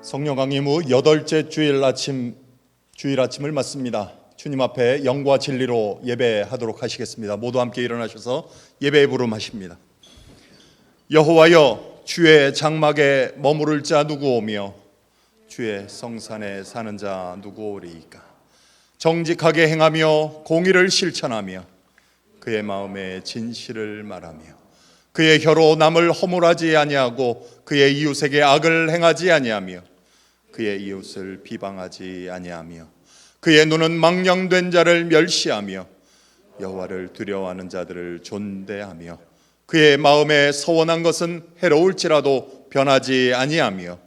성령 강림 후 8째 주일 아침을 맞습니다. 주님 앞에 영과 진리로 예배하도록 하시겠습니다. 모두 함께 일어나셔서 예배의 부름하십니다. 여호와여, 주의 장막에 머무를 자 누구 오며 주의 성산에 사는 자 누구 오리이까? 정직하게 행하며 공의를 실천하며 그의 마음에 진실을 말하며 그의 혀로 남을 허물하지 아니하고 그의 이웃에게 악을 행하지 아니하며 그의 이웃을 비방하지 아니하며 그의 눈은 망령된 자를 멸시하며 여호와를 두려워하는 자들을 존대하며 그의 마음에 서원한 것은 해로울지라도 변하지 아니하며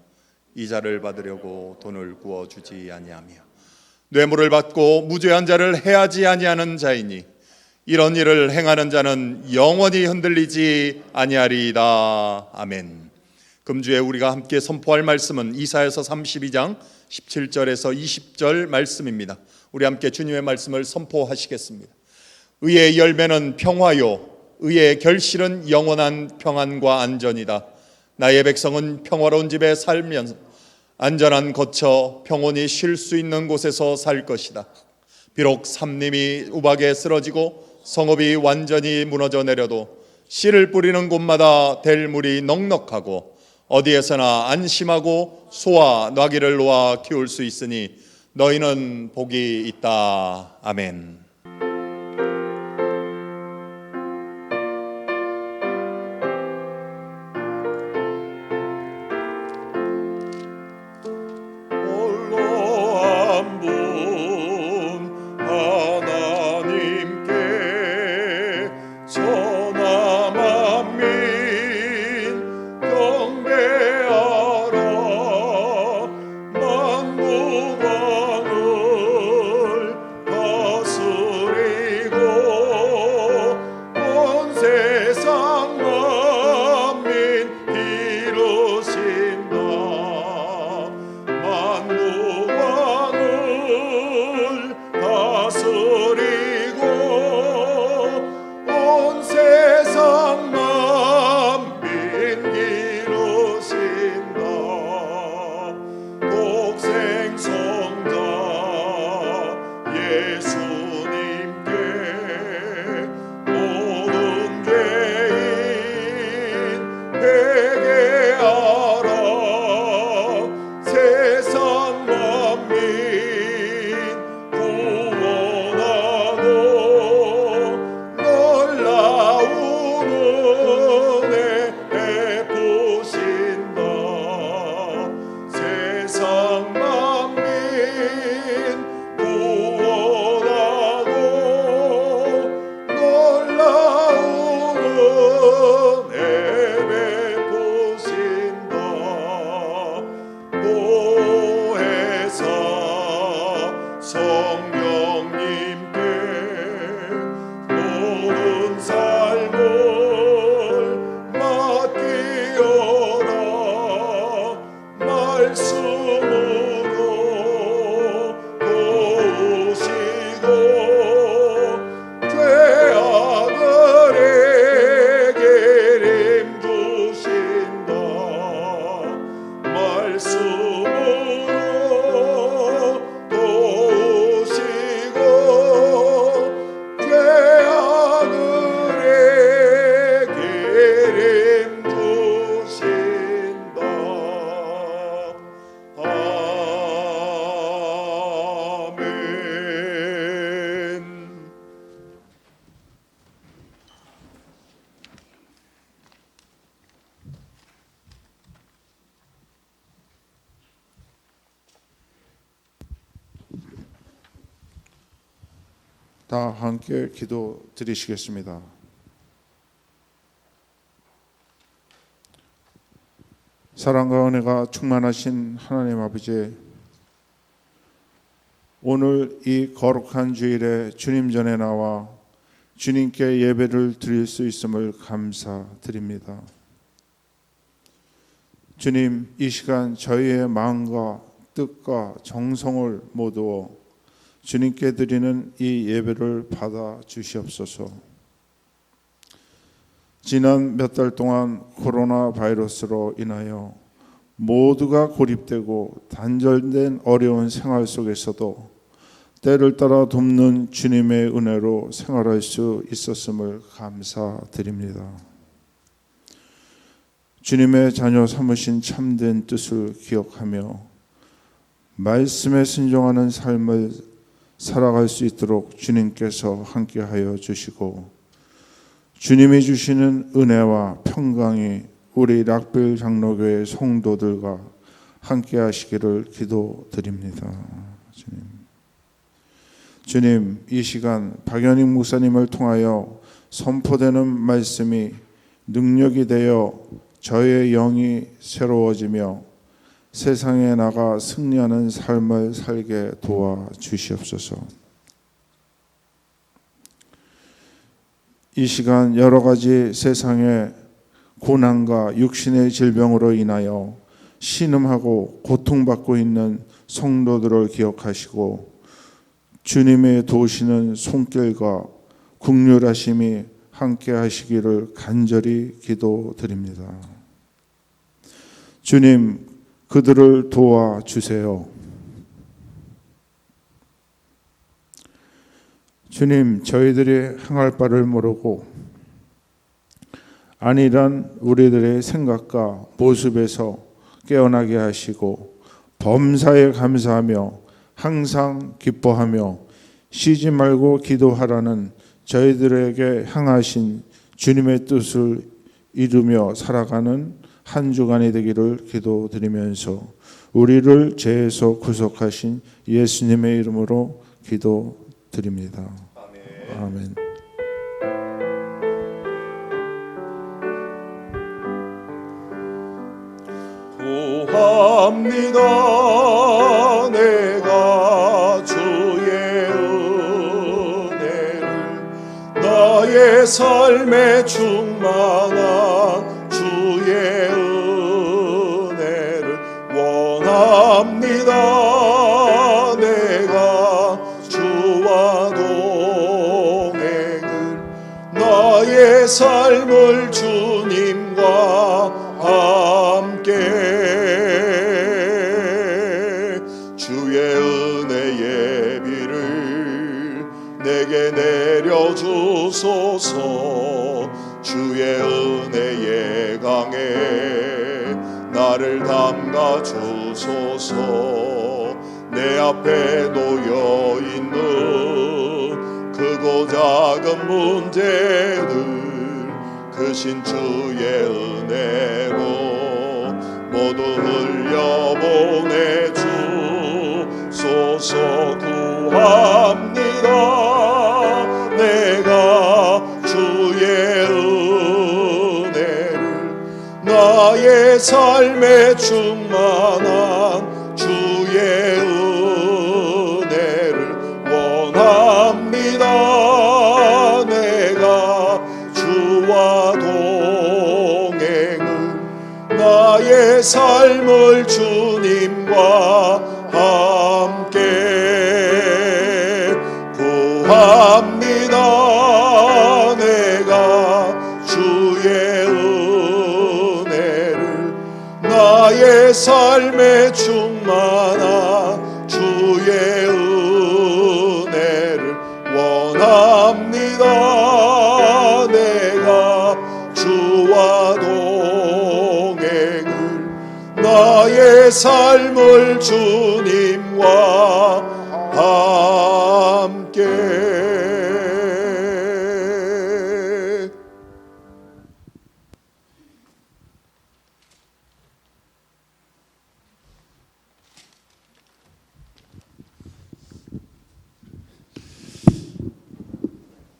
이자를 받으려고 돈을 구워주지 아니하며 뇌물을 받고 무죄한 자를 해하지 아니하는 자이니 이런 일을 행하는 자는 영원히 흔들리지 아니하리이다. 아멘. 금주에 우리가 함께 선포할 말씀은 이사야서 32장 17절에서 20절 말씀입니다. 우리 함께 주님의 말씀을 선포하시겠습니다. 의의 열매는 평화요 의의 결실은 영원한 평안과 안전이다. 나의 백성은 평화로운 집에 살면서 안전한 거처 평온히 쉴 수 있는 곳에서 살 것이다. 비록 삼림이 우박에 쓰러지고 성읍이 완전히 무너져 내려도 씨를 뿌리는 곳마다 될 물이 넉넉하고 어디에서나 안심하고 소와 나귀를 놓아 키울 수 있으니 너희는 복이 있다. 아멘. 다 함께 기도 드리시겠습니다. 사랑과 은혜가 충만하신 하나님 아버지, 오늘 이 거룩한 주일에 주님 전에 나와 주님께 예배를 드릴 수 있음을 감사드립니다. 주님, 이 시간 저희의 마음과 뜻과 정성을 모두 주님께 드리는 이 예배를 받아 주시옵소서. 지난 몇 달 동안 코로나 바이러스로 인하여 모두가 고립되고 단절된 어려운 생활 속에서도 때를 따라 돕는 주님의 은혜로 생활할 수 있었음을 감사드립니다. 주님의 자녀 삼으신 참된 뜻을 기억하며 말씀에 순종하는 삶을 살아갈 수 있도록 주님께서 함께하여 주시고 주님이 주시는 은혜와 평강이 우리 락빌 장로교회 성도들과 함께하시기를 기도드립니다. 주님, 이 시간 박연익 목사님을 통하여 선포되는 말씀이 능력이 되어 저의 영이 새로워지며 세상에 나가 승리하는 삶을 살게 도와주시옵소서. 이 시간 여러 가지 세상의 고난과 육신의 질병으로 인하여 신음하고 고통받고 있는 성도들을 기억하시고 주님의 도우시는 손길과 긍휼하심이 함께 하시기를 간절히 기도드립니다. 주님, 그들을 도와주세요. 주님, 저희들이 행할 바를 모르고 안일한 우리들의 생각과 모습에서 깨어나게 하시고 범사에 감사하며 항상 기뻐하며 쉬지 말고 기도하라는 저희들에게 향하신 주님의 뜻을 이루며 살아가는 한 주간이 되기를 기도드리면서 우리를 죄에서 구속하신 예수님의 이름으로 기도드립니다. 아멘. 구합니다. 내가 주의 은혜를 나의 삶에 충만한 주의 은혜를 원합니다. 내가 주와 동행을 나의 삶을 주님과 함께 주의 은혜의 비를 내게 내려주소서. 주의 은혜의 강에 나를 담가 주소서. 내 앞에 놓여 있는 크고 작은 문제를 크신 주의 은혜로 모두 흘려보내 주소서. 구합니다. 내가 주의 은혜를 나의 삶에 충만한 주의 은혜를 원합니다. 내가 주와 동행을 나의 삶을 주님과 함께 구합니다. 내가 주의 은혜를 나의 삶에 충만한 주의 은혜를 원합니다. 내가 주와 동행을 나의 삶을 주님과 함께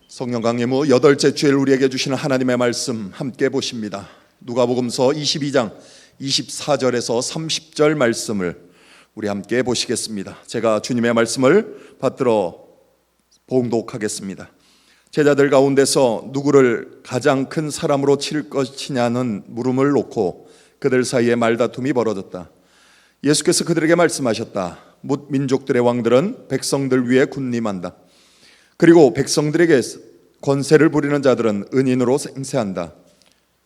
성령 강림후 8째 주일 우리에게 주시는 하나님의 말씀 함께 보십니다. 누가복음서 22장 24절에서 30절 말씀을 우리 함께 보시겠습니다. 제가 주님의 말씀을 받들어 봉독하겠습니다. 제자들 가운데서 누구를 가장 큰 사람으로 칠 것이냐는 물음을 놓고 그들 사이에 말다툼이 벌어졌다. 예수께서 그들에게 말씀하셨다. 뭇 민족들의 왕들은 백성들 위에 군림한다. 그리고 백성들에게 권세를 부리는 자들은 은인으로 생세한다.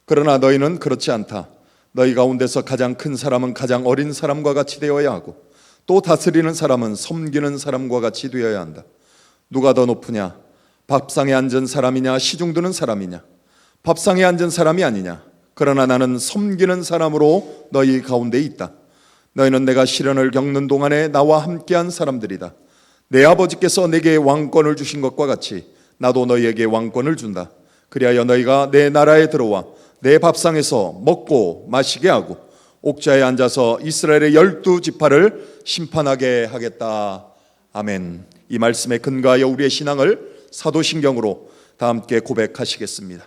그러나 너희는 그렇지 않다. 너희 가운데서 가장 큰 사람은 가장 어린 사람과 같이 되어야 하고 또 다스리는 사람은 섬기는 사람과 같이 되어야 한다. 누가 더 높으냐? 밥상에 앉은 사람이냐 시중 드는 사람이냐? 밥상에 앉은 사람이 아니냐? 그러나 나는 섬기는 사람으로 너희 가운데 있다. 너희는 내가 시련을 겪는 동안에 나와 함께한 사람들이다. 내 아버지께서 내게 왕권을 주신 것과 같이 나도 너희에게 왕권을 준다. 그리하여 너희가 내 나라에 들어와 내 밥상에서 먹고 마시게 하고 옥좌에 앉아서 이스라엘의 12지파를 심판하게 하겠다. 아멘. 이 말씀에 근거하여 우리의 신앙을 사도신경으로 다 함께 고백하시겠습니다.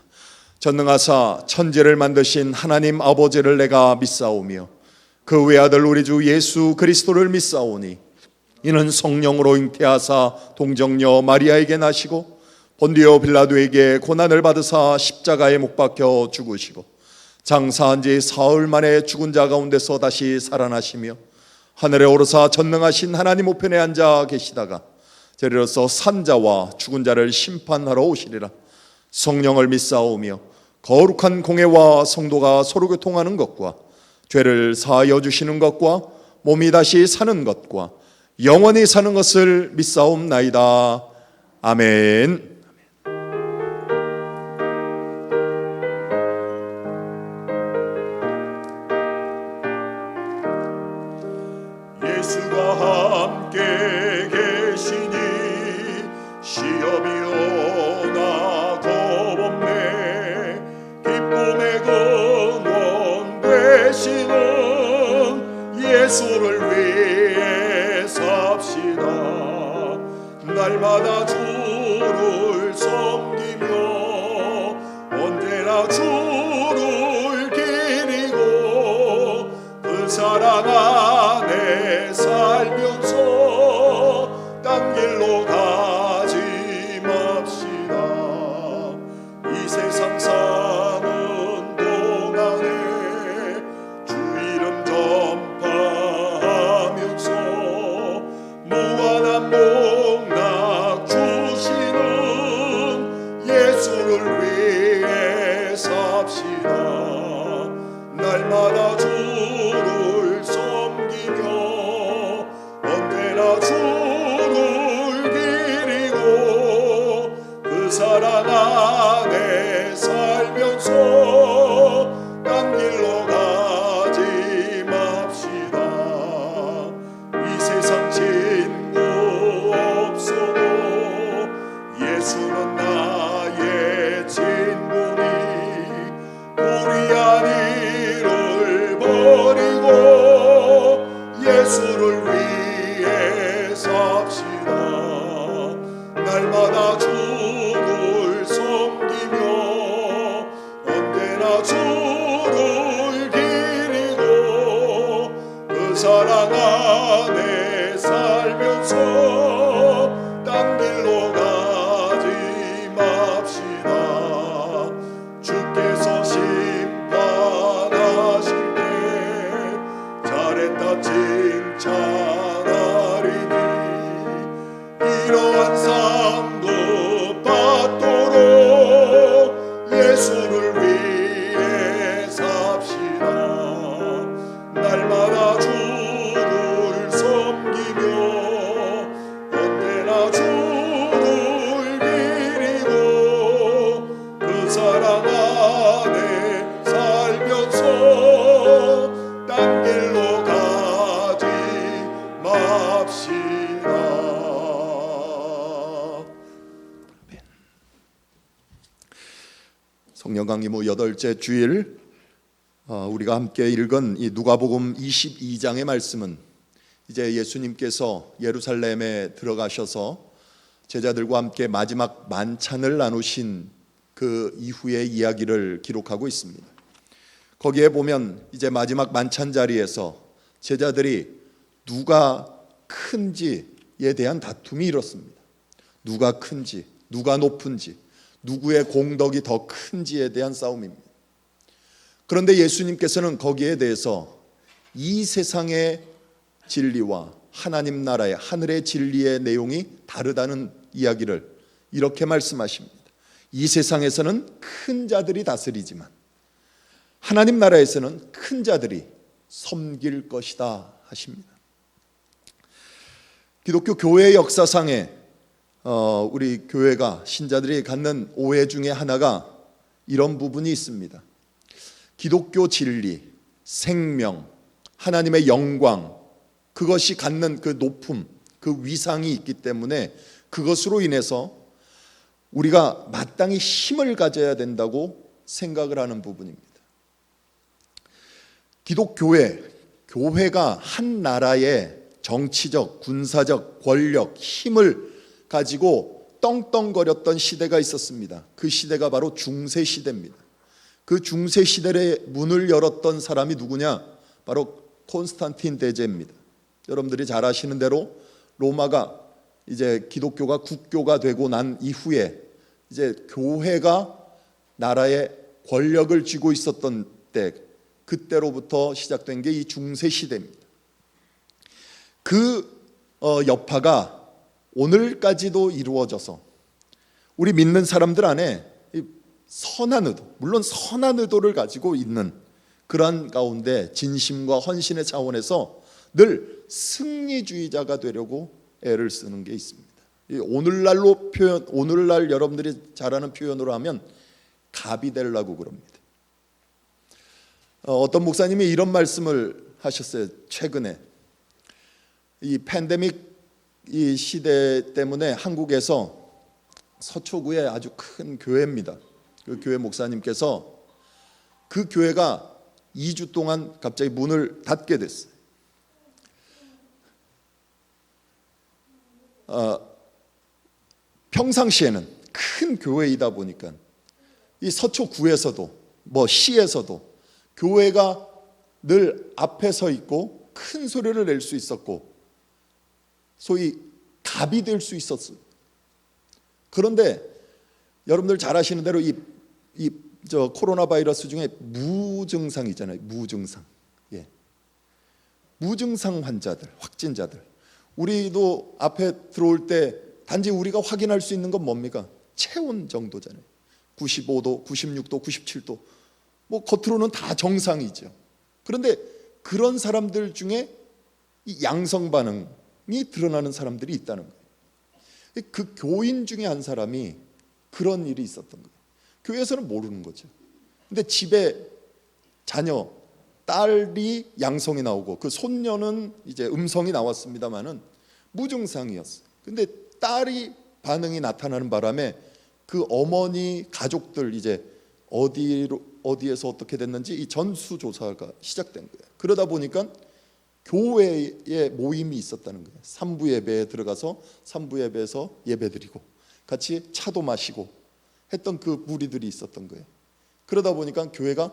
전능하사 천지를 만드신 하나님 아버지를 내가 믿사오며 그 외아들 우리 주 예수 그리스도를 믿사오니 이는 성령으로 잉태하사 동정녀 마리아에게 나시고 본디오 빌라도에게 고난을 받으사 십자가에 못 박혀 죽으시고 장사한 지 사흘 만에 죽은 자 가운데서 다시 살아나시며 하늘에 오르사 전능하신 하나님 우편에 앉아 계시다가 저리로서 산자와 죽은 자를 심판하러 오시리라. 성령을 믿사오며 거룩한 공회와 성도가 서로 교통하는 것과 죄를 사하여 주시는 것과 몸이 다시 사는 것과 영원히 사는 것을 믿사옵나이다. 아멘. 예수가 함께 계시니 시험이 오나 겁없네. 기쁨의 근원 되시는 예수를 위해 삽시다. 날마다 주를 섬기며 언제나 주를 기리고 그 사랑 안에 살면서 딴 길로 가지 맙시다. 이 세상 사는 동안에 주 이름 전파하면서 무한한 복락 주시는 예수를 위해 삽시다. 날마다 주를 섬기며 언제나 주를 기리고 그 사랑 안에 살면서 딴 길로 가지 맙시다. 이 세상 친구 없어도 예수는 나의 친구니 우리 아니를 버리고 예수를 위해 삽시다. 날마다 주를 섬기며 언제나 주를 기리고 그 사랑 안에 살면서 딴 길로 가지 맙시다. 주께서 심판하실 때 잘했다 칭찬하리니 이러한 삶도 받도록 예수를 위해 삽시다. 날마다 주를 섬기며 언제나 주를 기리고 그 사랑 안에 살면서 딴 길로 가지 맙시다. 성령 강림 후 8째 주일 우리가 함께 읽은 이 누가복음 22장의 말씀은 이제 예수님께서 예루살렘에 들어가셔서 제자들과 함께 마지막 만찬을 나누신 그 이후의 이야기를 기록하고 있습니다. 거기에 보면 이제 마지막 만찬 자리에서 제자들이 누가 큰지에 대한 다툼이 일었습니다. 누가 큰지, 누가 높은지, 누구의 공덕이 더 큰지에 대한 싸움입니다. 그런데 예수님께서는 거기에 대해서 이 세상의 진리와 하나님 나라의 하늘의 진리의 내용이 다르다는 이야기를 이렇게 말씀하십니다. 이 세상에서는 큰 자들이 다스리지만 하나님 나라에서는 큰 자들이 섬길 것이다 하십니다. 기독교 교회 역사상에 우리 교회가 신자들이 갖는 오해 중에 하나가 이런 부분이 있습니다. 기독교 진리, 생명, 하나님의 영광, 그것이 갖는 그 높음, 그 위상이 있기 때문에 그것으로 인해서 우리가 마땅히 힘을 가져야 된다고 생각을 하는 부분입니다. 교회가 한 나라의 정치적, 군사적 권력, 힘을 가지고 떵떵거렸던 시대가 있었습니다. 그 시대가 바로 중세 시대입니다. 그 중세 시대의 문을 열었던 사람이 누구냐? 바로 콘스탄틴 대제입니다. 여러분들이 잘 아시는 대로 로마가 이제 기독교가 국교가 되고 난 이후에 이제 교회가 나라의 권력을 쥐고 있었던 때, 그때로부터 시작된 게 이 중세 시대입니다. 그 여파가 오늘까지도 이루어져서 우리 믿는 사람들 안에 선한 의도, 물론 선한 의도를 가지고 있는 그러한 가운데 진심과 헌신의 차원에서 늘 승리주의자가 되려고 애를 쓰는 게 있습니다. 오늘날 여러분들이 잘하는 표현으로 하면 갑이 되려고 그럽니다. 어떤 목사님이 이런 말씀을 하셨어요. 최근에 이 팬데믹 이 시대 때문에 한국에서 서초구에 아주 큰 교회입니다. 그 교회 목사님께서 그 교회가 2주 동안 갑자기 문을 닫게 됐어요. 평상시에는 큰 교회이다 보니까 이 서초구에서도 시에서도 교회가 늘 앞에 서 있고 큰 소리를 낼 수 있었고 소위 갑이 될 수 있었어요. 그런데 여러분들 잘 아시는 대로 이 코로나 바이러스 중에 무증상 있잖아요. 무증상. 무증상 환자들, 확진자들. 우리도 앞에 들어올 때 단지 우리가 확인할 수 있는 건 뭡니까? 체온 정도잖아요. 95도, 96도, 97도. 겉으로는 다 정상이죠. 그런데 그런 사람들 중에 이 양성 반응이 드러나는 사람들이 있다는 거예요. 그 교인 중에 한 사람이 그런 일이 있었던 거예요. 교회에서는 모르는 거죠. 근데 집에 자녀, 딸이 양성이 나오고 그 손녀는 이제 음성이 나왔습니다만은 무증상이었어요. 근데 딸이 반응이 나타나는 바람에 그 어머니 가족들 이제 어디에서 어떻게 됐는지 이 전수조사가 시작된 거예요. 그러다 보니까 교회에 모임이 있었다는 거예요. 3부 예배에 들어가서 3부 예배에서 예배드리고 같이 차도 마시고 했던 그 무리들이 있었던 거예요. 그러다 보니까 교회가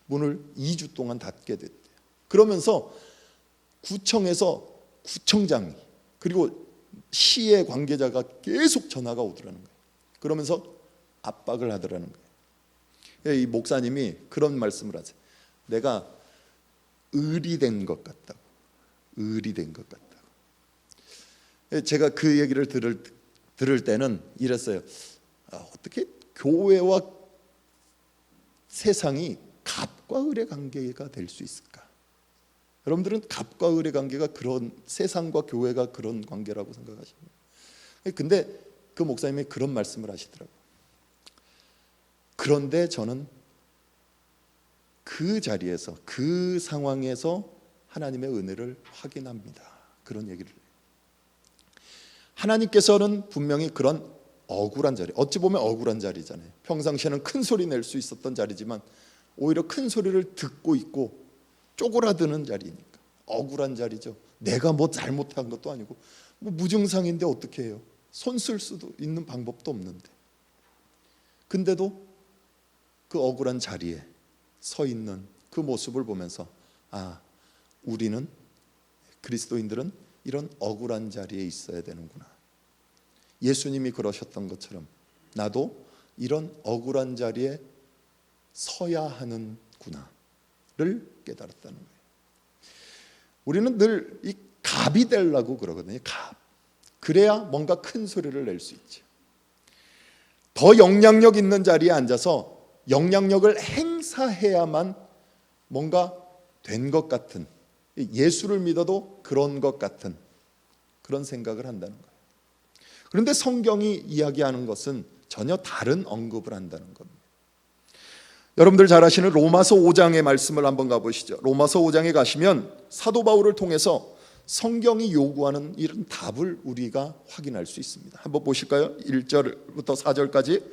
문을 2주 동안 닫게 됐대요. 그러면서 구청에서 구청장이 그리고 시의 관계자가 계속 전화가 오더라는 거예요. 그러면서 압박을 하더라는 거예요. 이 목사님이 그런 말씀을 하세요. 내가 의리된 것 같다고. 의리된 것 같다고. 제가 그 얘기를 들을 때는 이랬어요. 어떻게 교회와 세상이 갑과 을의 관계가 될 수 있을까? 여러분들은 갑과 을의 관계가 그런 세상과 교회가 그런 관계라고 생각하십니까? 근데 그 목사님이 그런 말씀을 하시더라고요. 그런데 저는 그 자리에서 그 상황에서 하나님의 은혜를 확인합니다. 그런 얘기를 해요. 하나님께서는 분명히 그런 억울한 자리, 어찌 보면 억울한 자리잖아요. 평상시에는 큰 소리 낼 수 있었던 자리지만 오히려 큰 소리를 듣고 있고 쪼그라드는 자리니까 억울한 자리죠. 내가 뭐 잘못한 것도 아니고 무증상인데 어떻게 해요? 손 쓸 수도 있는 방법도 없는데. 근데도 그 억울한 자리에 서 있는 그 모습을 보면서 우리는 그리스도인들은 이런 억울한 자리에 있어야 되는구나. 예수님이 그러셨던 것처럼 나도 이런 억울한 자리에 서야 하는구나를 깨달았다는 거예요. 우리는 늘 이 갑이 되려고 그러거든요. 갑. 그래야 뭔가 큰 소리를 낼 수 있죠. 더 영향력 있는 자리에 앉아서 영향력을 행사해야만 뭔가 된 것 같은, 예수를 믿어도 그런 것 같은 그런 생각을 한다는 거예요. 그런데 성경이 이야기하는 것은 전혀 다른 언급을 한다는 겁니다. 여러분들 잘 아시는 로마서 5장의 말씀을 한번 가보시죠. 로마서 5장에 가시면 사도 바울을 통해서 성경이 요구하는 이런 답을 우리가 확인할 수 있습니다. 한번 보실까요? 1절부터 4절까지.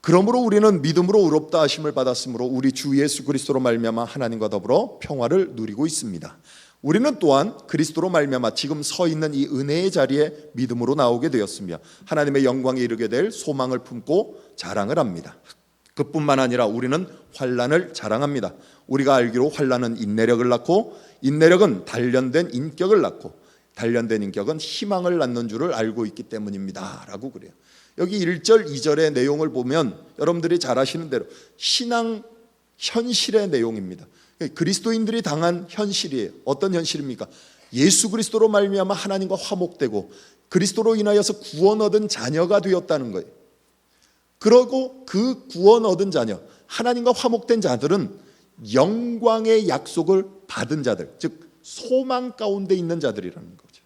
그러므로 우리는 믿음으로 의롭다 하심을 받았으므로 우리 주 예수 그리스도로 말미암아 하나님과 더불어 평화를 누리고 있습니다. 우리는 또한 그리스도로 말미암아 지금 서 있는 이 은혜의 자리에 믿음으로 나오게 되었으며 하나님의 영광에 이르게 될 소망을 품고 자랑을 합니다. 그뿐만 아니라 우리는 환난을 자랑합니다. 우리가 알기로 환난은 인내력을 낳고 인내력은 단련된 인격을 낳고 단련된 인격은 희망을 낳는 줄을 알고 있기 때문입니다 라고 그래요. 여기 1절 2절의 내용을 보면 여러분들이 잘 아시는 대로 신앙 현실의 내용입니다. 그리스도인들이 당한 현실이에요. 어떤 현실입니까? 예수 그리스도로 말미암아 하나님과 화목되고 그리스도로 인하여서 구원 얻은 자녀가 되었다는 거예요. 그러고 그 구원 얻은 자녀, 하나님과 화목된 자들은 영광의 약속을 받은 자들, 즉 소망 가운데 있는 자들이라는 거죠.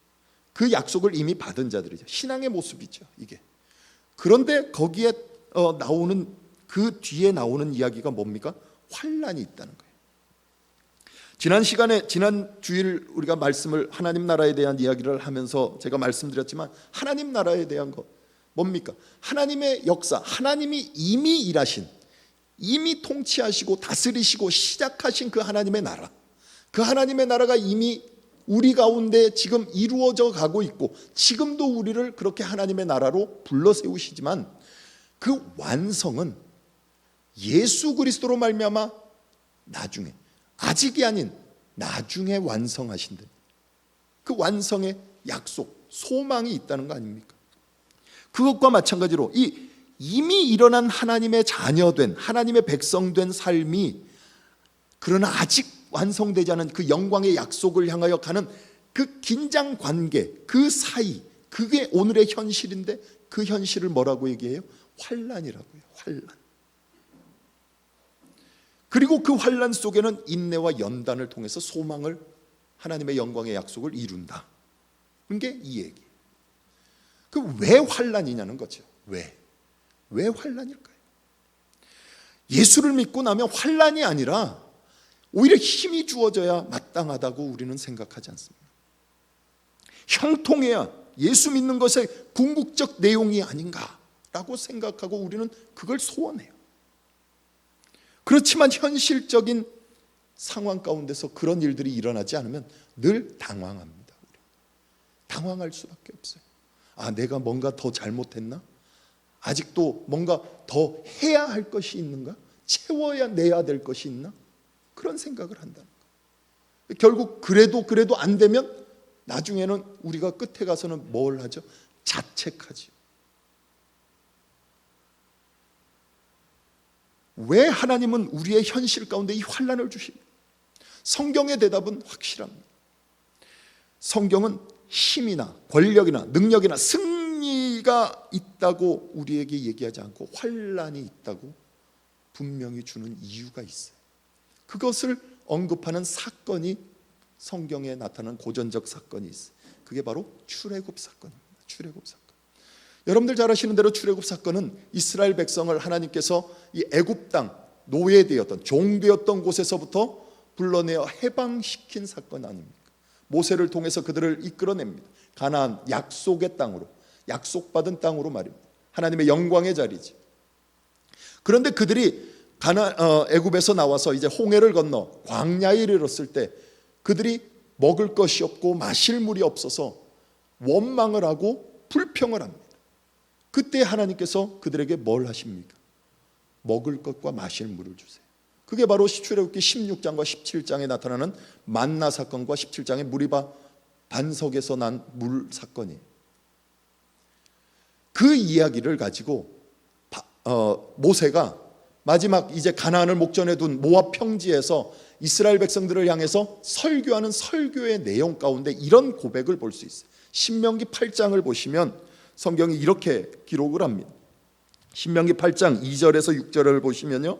그 약속을 이미 받은 자들이죠. 신앙의 모습이죠, 이게. 그런데 거기에 나오는 그 뒤에 나오는 이야기가 뭡니까? 환난이 있다는 거예요. 지난 주일 우리가 말씀을 하나님 나라에 대한 이야기를 하면서 제가 말씀드렸지만 하나님 나라에 대한 것 뭡니까? 하나님의 역사, 하나님이 이미 일하신, 이미 통치하시고 다스리시고 시작하신 그 하나님의 나라, 그 하나님의 나라가 이미 우리 가운데 지금 이루어져 가고 있고 지금도 우리를 그렇게 하나님의 나라로 불러 세우시지만 그 완성은 예수 그리스도로 말미암아 나중에, 아직이 아닌 나중에 완성하신다. 그 완성의 약속, 소망이 있다는 거 아닙니까? 그것과 마찬가지로 이미 일어난 하나님의 자녀된, 하나님의 백성된 삶이 그러나 아직 완성되지 않은 그 영광의 약속을 향하여 가는 그 긴장 관계, 그 사이, 그게 오늘의 현실인데 그 현실을 뭐라고 얘기해요? 환난이라고요. 환난. 그리고 그 환난 속에는 인내와 연단을 통해서 소망을, 하나님의 영광의 약속을 이룬다. 그게 이 얘기. 그 왜 환난이냐는 거죠. 왜 환난일까요? 예수를 믿고 나면 환난이 아니라 오히려 힘이 주어져야 마땅하다고 우리는 생각하지 않습니다. 형통해야 예수 믿는 것의 궁극적 내용이 아닌가라고 생각하고 우리는 그걸 소원해요. 그렇지만 현실적인 상황 가운데서 그런 일들이 일어나지 않으면 늘 당황합니다. 당황할 수밖에 없어요. 아, 내가 뭔가 더 잘못했나? 아직도 뭔가 더 해야 할 것이 있는가? 채워야 내야 될 것이 있나? 그런 생각을 한다는 거예요. 결국 그래도 안 되면 나중에는 우리가 끝에 가서는 뭘 하죠? 자책하죠. 왜 하나님은 우리의 현실 가운데 이 환난을 주십니까? 성경의 대답은 확실합니다. 성경은 힘이나 권력이나 능력이나 승리가 있다고 우리에게 얘기하지 않고 환난이 있다고 분명히 주는 이유가 있어요. 그것을 언급하는 사건이 성경에 나타난 고전적 사건이 있어요. 그게 바로 출애굽 사건입니다. 출애굽 사건. 여러분들 잘 아시는 대로 출애굽 사건은 이스라엘 백성을 하나님께서 이 애굽 땅, 노예되었던, 종되었던 곳에서부터 불러내어 해방시킨 사건 아닙니까? 모세를 통해서 그들을 이끌어냅니다. 가나안 약속의 땅으로, 약속받은 땅으로 말입니다. 하나님의 영광의 자리지. 그런데 그들이 애굽에서 나와서 이제 홍해를 건너 광야에 이르렀을 때 그들이 먹을 것이 없고 마실 물이 없어서 원망을 하고 불평을 합니다. 그때 하나님께서 그들에게 뭘 하십니까? 먹을 것과 마실 물을 주세요. 그게 바로 출애굽기 16장과 17장에 나타나는 만나 사건과 17장의 무리바 반석에서 난 물 사건이에요. 그 이야기를 가지고 모세가 마지막 이제 가나안을 목전에 둔 모압 평지에서 이스라엘 백성들을 향해서 설교하는 설교의 내용 가운데 이런 고백을 볼 수 있어요. 신명기 8장을 보시면 성경이 이렇게 기록을 합니다. 신명기 8장 2절에서 6절을 보시면요,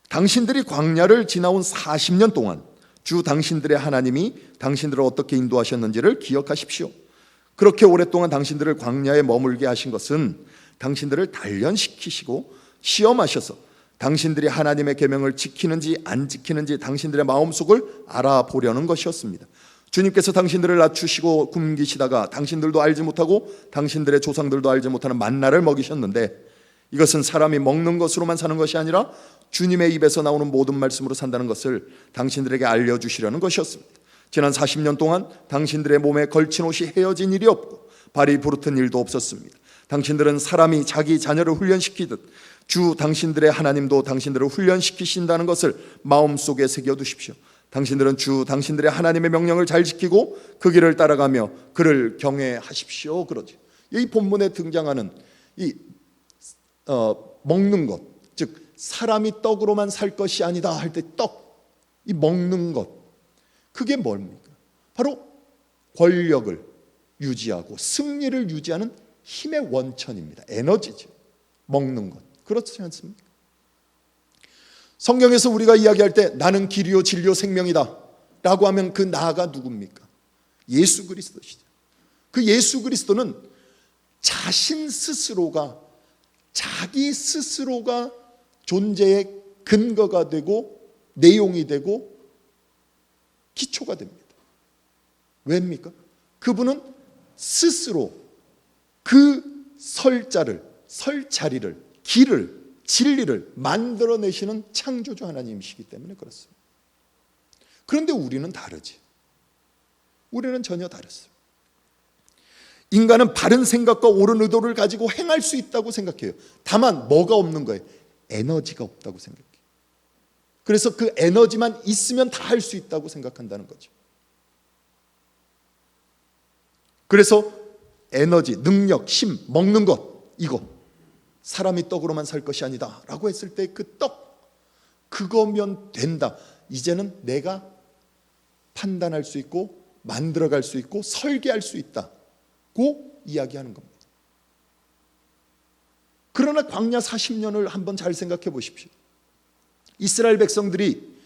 당신들이 광야를 지나온 40년 동안 주 당신들의 하나님이 당신들을 어떻게 인도하셨는지를 기억하십시오. 그렇게 오랫동안 당신들을 광야에 머물게 하신 것은 당신들을 단련시키시고 시험하셔서 당신들이 하나님의 계명을 지키는지 안 지키는지 당신들의 마음속을 알아보려는 것이었습니다. 주님께서 당신들을 낮추시고 굶기시다가 당신들도 알지 못하고 당신들의 조상들도 알지 못하는 만나를 먹이셨는데, 이것은 사람이 먹는 것으로만 사는 것이 아니라 주님의 입에서 나오는 모든 말씀으로 산다는 것을 당신들에게 알려주시려는 것이었습니다. 지난 40년 동안 당신들의 몸에 걸친 옷이 헤어진 일이 없고 발이 부르튼 일도 없었습니다. 당신들은 사람이 자기 자녀를 훈련시키듯 주 당신들의 하나님도 당신들을 훈련시키신다는 것을 마음속에 새겨두십시오. 당신들은 주 당신들의 하나님의 명령을 잘 지키고 그 길을 따라가며 그를 경외하십시오. 그러죠. 이 본문에 등장하는 이 먹는 것, 즉 사람이 떡으로만 살 것이 아니다 할 때 떡, 이 먹는 것, 그게 뭡니까? 바로 권력을 유지하고 승리를 유지하는 힘의 원천입니다. 에너지죠. 먹는 것. 그렇지 않습니까? 성경에서 우리가 이야기할 때 나는 길이요 진리요 생명이다 라고 하면 그 나가 누굽니까? 예수 그리스도시죠. 그 예수 그리스도는 자신 스스로가, 자기 스스로가 존재의 근거가 되고 내용이 되고 기초가 됩니다. 왜입니까? 그분은 스스로 그 설 자리를, 길을, 진리를 만들어내시는 창조주 하나님이시기 때문에 그렇습니다. 그런데 우리는 다르지. 우리는 전혀 다르습니다. 인간은 바른 생각과 옳은 의도를 가지고 행할 수 있다고 생각해요. 다만 뭐가 없는 거예요? 에너지가 없다고 생각해요. 그래서 그 에너지만 있으면 다 할 수 있다고 생각한다는 거죠. 그래서 에너지, 능력, 힘, 먹는 것, 이거 사람이 떡으로만 살 것이 아니다 라고 했을 때 그 떡, 그거면 된다. 이제는 내가 판단할 수 있고 만들어갈 수 있고 설계할 수 있다고 이야기하는 겁니다. 그러나 광야 40년을 한번 잘 생각해 보십시오. 이스라엘 백성들이,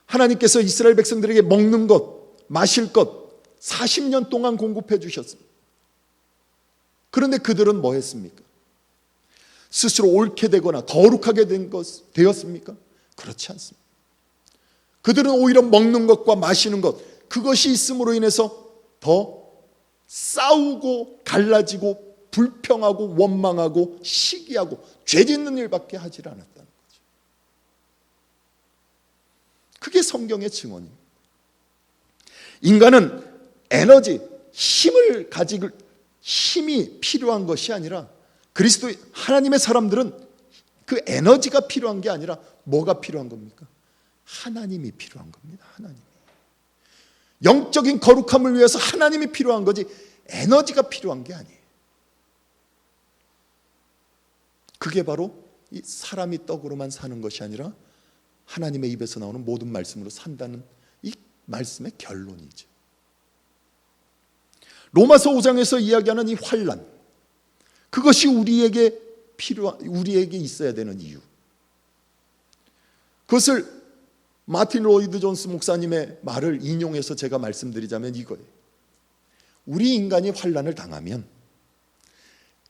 하나님께서 이스라엘 백성들에게 먹는 것, 마실 것 40년 동안 공급해 주셨습니다. 그런데 그들은 뭐 했습니까? 스스로 옳게 되거나 거룩하게 되었습니까? 그렇지 않습니다. 그들은 오히려 먹는 것과 마시는 것, 그것이 있음으로 인해서 더 싸우고 갈라지고 불평하고 원망하고 시기하고 죄짓는 일밖에 하질 않았다는 거죠. 그게 성경의 증언입니다. 인간은 에너지, 힘이 필요한 것이 아니라, 그리스도 하나님의 사람들은 그 에너지가 필요한 게 아니라 뭐가 필요한 겁니까? 하나님이 필요한 겁니다. 하나님. 영적인 거룩함을 위해서 하나님이 필요한 거지 에너지가 필요한 게 아니에요. 그게 바로 이 사람이 떡으로만 사는 것이 아니라 하나님의 입에서 나오는 모든 말씀으로 산다는 이 말씀의 결론이죠. 로마서 5장에서 이야기하는 이 환난, 그것이 우리에게 있어야 되는 이유. 그것을 마틴 로이드 존스 목사님의 말을 인용해서 제가 말씀드리자면 이거예요. 우리 인간이 환난을 당하면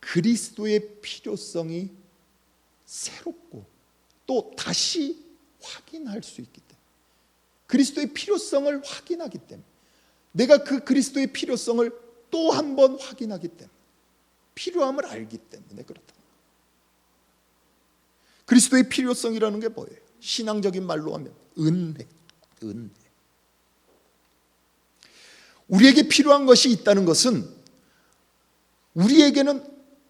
그리스도의 필요성이 새롭고 또 다시 확인할 수 있기 때문에, 그리스도의 필요성을 확인하기 때문에, 내가 그 그리스도의 필요성을 또 한 번 확인하기 때문에, 필요함을 알기 때문에 그렇다. 그리스도의 필요성이라는 게 뭐예요? 신앙적인 말로 하면 은혜. 우리에게 필요한 것이 있다는 것은 우리에게는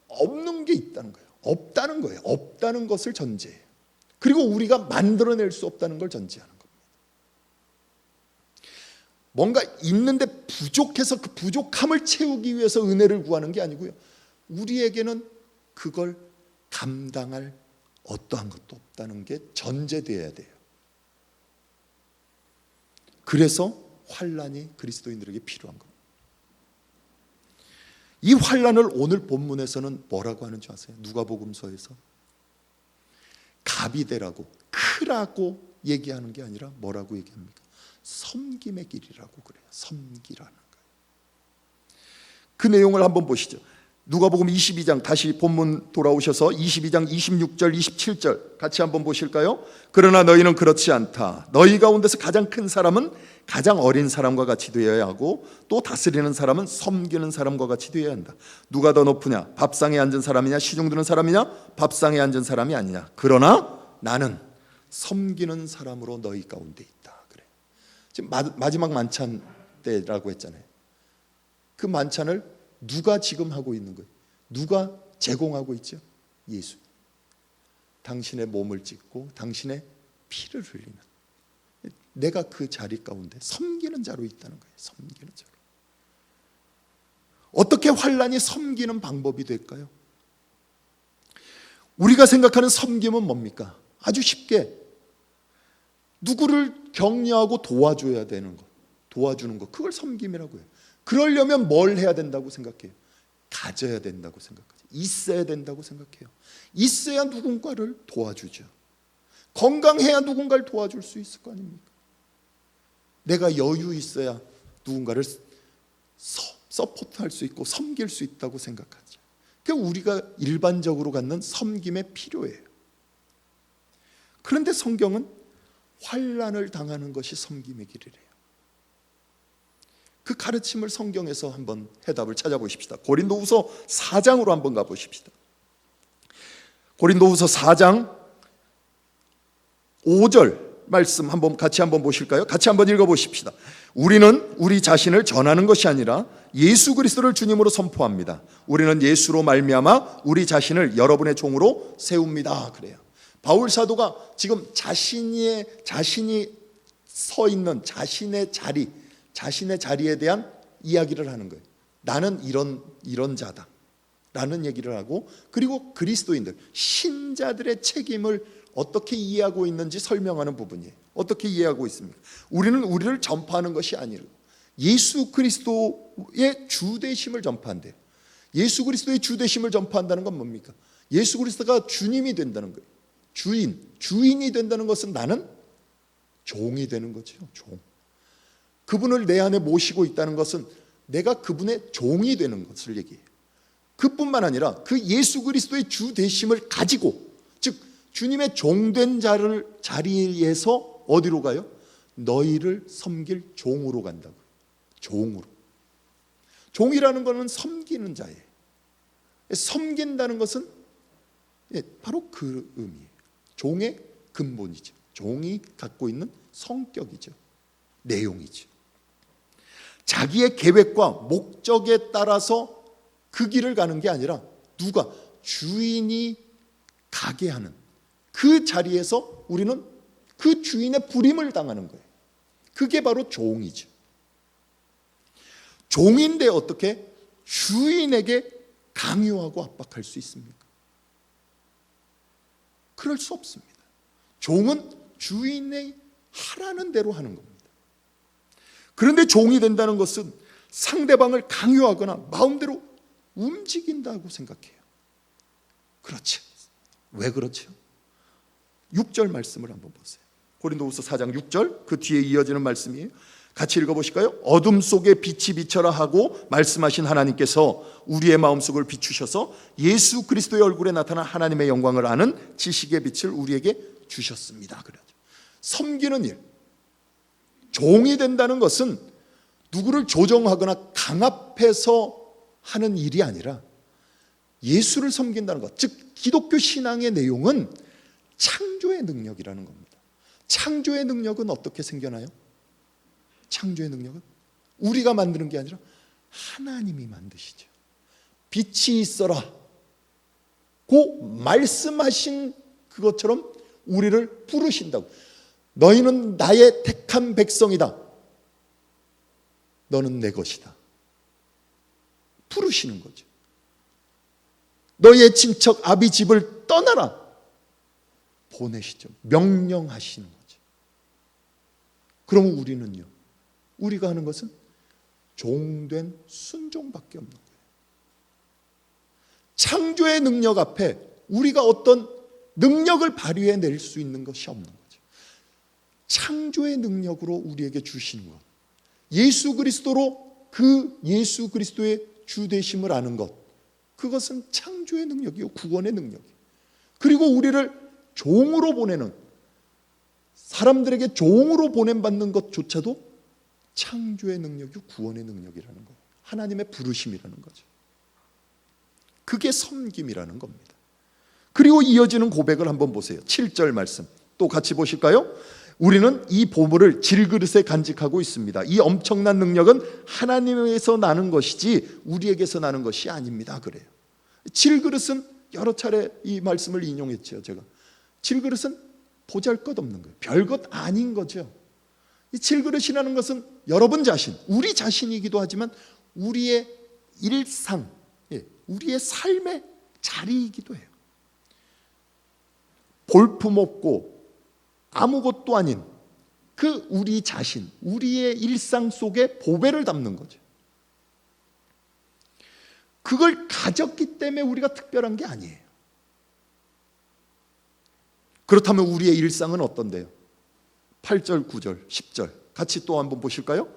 없는 게 있다는 거예요. 없다는 거예요. 없다는 것을 전제해요. 그리고 우리가 만들어낼 수 없다는 걸 전제하는 겁니다. 뭔가 있는데 부족해서 그 부족함을 채우기 위해서 은혜를 구하는 게 아니고요, 우리에게는 그걸 감당할 어떠한 것도 없다는 게 전제되어야 돼요. 그래서 환난이 그리스도인들에게 필요한 겁니다. 이 환난을 오늘 본문에서는 뭐라고 하는 줄 아세요? 누가복음서에서 답이 되라고, 크라고 얘기하는 게 아니라 뭐라고 얘기합니까? 섬김의 길이라고 그래요. 섬기라는 거예요. 그 내용을 한번 보시죠. 누가복음 22장, 다시 본문 돌아오셔서 22장 26절 27절 같이 한번 보실까요? 그러나 너희는 그렇지 않다. 너희 가운데서 가장 큰 사람은 가장 어린 사람과 같이 되어야 하고, 또 다스리는 사람은 섬기는 사람과 같이 되어야 한다. 누가 더 높으냐? 밥상에 앉은 사람이냐? 시중 드는 사람이냐? 밥상에 앉은 사람이 아니냐? 그러나 나는 섬기는 사람으로 너희 가운데 있다. 그래. 지금 마지막 만찬 때라고 했잖아요. 그 만찬을 누가 지금 하고 있는 거예요? 누가 제공하고 있죠? 예수. 당신의 몸을 찢고 당신의 피를 흘리는, 내가 그 자리 가운데 섬기는 자로 있다는 거예요. 섬기는 자로. 어떻게 환난이 섬기는 방법이 될까요? 우리가 생각하는 섬김은 뭡니까? 아주 쉽게 누구를 격려하고 도와줘야 되는 것, 도와주는 것, 그걸 섬김이라고 해요. 그러려면 뭘 해야 된다고 생각해요? 가져야 된다고 생각하죠. 있어야 된다고 생각해요. 있어야 누군가를 도와주죠. 건강해야 누군가를 도와줄 수 있을 거 아닙니까? 내가 여유 있어야 누군가를 서포트할 수 있고 섬길 수 있다고 생각하죠. 그러니까 우리가 일반적으로 갖는 섬김에 필요해요. 그런데 성경은 환난을 당하는 것이 섬김의 길이래요. 그 가르침을 성경에서 한번 해답을 찾아보십시다. 고린도후서 4장으로 한번 가보십시다. 고린도후서 4장 5절 말씀 같이 한번 보실까요? 같이 한번 읽어보십시다. 우리는 우리 자신을 전하는 것이 아니라 예수 그리스도를 주님으로 선포합니다. 우리는 예수로 말미암아 우리 자신을 여러분의 종으로 세웁니다. 그래요. 바울 사도가 지금 자신이 서 있는 자신의 자리에 대한 이야기를 하는 거예요. 나는 이런 자다 라는 얘기를 하고, 그리고 그리스도인들, 신자들의 책임을 어떻게 이해하고 있는지 설명하는 부분이에요. 어떻게 이해하고 있습니까? 우리는 우리를 전파하는 것이 아니고 예수 그리스도의 주되심을 전파한대요. 예수 그리스도의 주되심을 전파한다는 건 뭡니까? 예수 그리스도가 주님이 된다는 거예요. 주인이 된다는 것은 나는 종이 되는 거죠. 종. 그분을 내 안에 모시고 있다는 것은 내가 그분의 종이 되는 것을 얘기해요. 그뿐만 아니라 그 예수 그리스도의 주 되심을 가지고, 즉 주님의 종된 자리에서 어디로 가요? 너희를 섬길 종으로 간다고요. 종으로. 종이라는 것은 섬기는 자예요. 섬긴다는 것은 바로 그 의미예요. 종의 근본이죠. 종이 갖고 있는 성격이죠. 내용이죠. 자기의 계획과 목적에 따라서 그 길을 가는 게 아니라 누가 주인이 가게 하는 그 자리에서 우리는 그 주인의 부림을 당하는 거예요. 그게 바로 종이죠. 종인데 어떻게 주인에게 강요하고 압박할 수 있습니까? 그럴 수 없습니다. 종은 주인의 하라는 대로 하는 겁니다. 그런데 종이 된다는 것은 상대방을 강요하거나 마음대로 움직인다고 생각해요. 그렇죠. 왜 그렇죠? 6절 말씀을 한번 보세요. 고린도후서 4장 6절, 그 뒤에 이어지는 말씀이에요. 같이 읽어보실까요? 어둠 속에 빛이 비쳐라 하고 말씀하신 하나님께서 우리의 마음속을 비추셔서 예수 그리스도의 얼굴에 나타난 하나님의 영광을 아는 지식의 빛을 우리에게 주셨습니다. 그래야죠. 섬기는 일, 종이 된다는 것은 누구를 조정하거나 강압해서 하는 일이 아니라 예수를 섬긴다는 것, 즉 기독교 신앙의 내용은 창조의 능력이라는 겁니다. 창조의 능력은 어떻게 생겨나요? 창조의 능력은 우리가 만드는 게 아니라 하나님이 만드시죠. 빛이 있어라 고 말씀하신 그것처럼 우리를 부르신다고. 너희는 나의 택한 백성이다. 너는 내 것이다. 부르시는 거죠. 너희의 친척 아비 집을 떠나라. 보내시죠. 명령하시는 거죠. 그러면 우리는요, 우리가 하는 것은 종된 순종밖에 없는 거예요. 창조의 능력 앞에 우리가 어떤 능력을 발휘해낼 수 있는 것이 없는 거죠. 창조의 능력으로 우리에게 주시는 것, 예수 그리스도로 그 예수 그리스도의 주 되심을 아는 것, 그것은 창조의 능력이요, 구원의 능력이에요. 그리고 우리를 종으로 보내는, 사람들에게 종으로 보냄받는 것조차도 창조의 능력이요, 구원의 능력이라는 거예요. 하나님의 부르심이라는 거죠. 그게 섬김이라는 겁니다. 그리고 이어지는 고백을 한번 보세요. 7절 말씀 또 같이 보실까요? 우리는 이 보물을 질그릇에 간직하고 있습니다. 이 엄청난 능력은 하나님에서 나는 것이지 우리에게서 나는 것이 아닙니다. 그래요. 질그릇은 여러 차례 이 말씀을 인용했죠. 제가 질그릇은 보잘것없는 거예요. 별것 아닌 거죠. 이 질그릇이라는 것은 여러분 자신, 우리 자신이기도 하지만 우리의 일상, 우리의 삶의 자리이기도 해요. 볼품없고 아무것도 아닌 그 우리 자신, 우리의 일상 속에 보배를 담는 거죠. 그걸 가졌기 때문에 우리가 특별한 게 아니에요. 그렇다면 우리의 일상은 어떤데요? 8절, 9절, 10절 같이 또 한번 보실까요?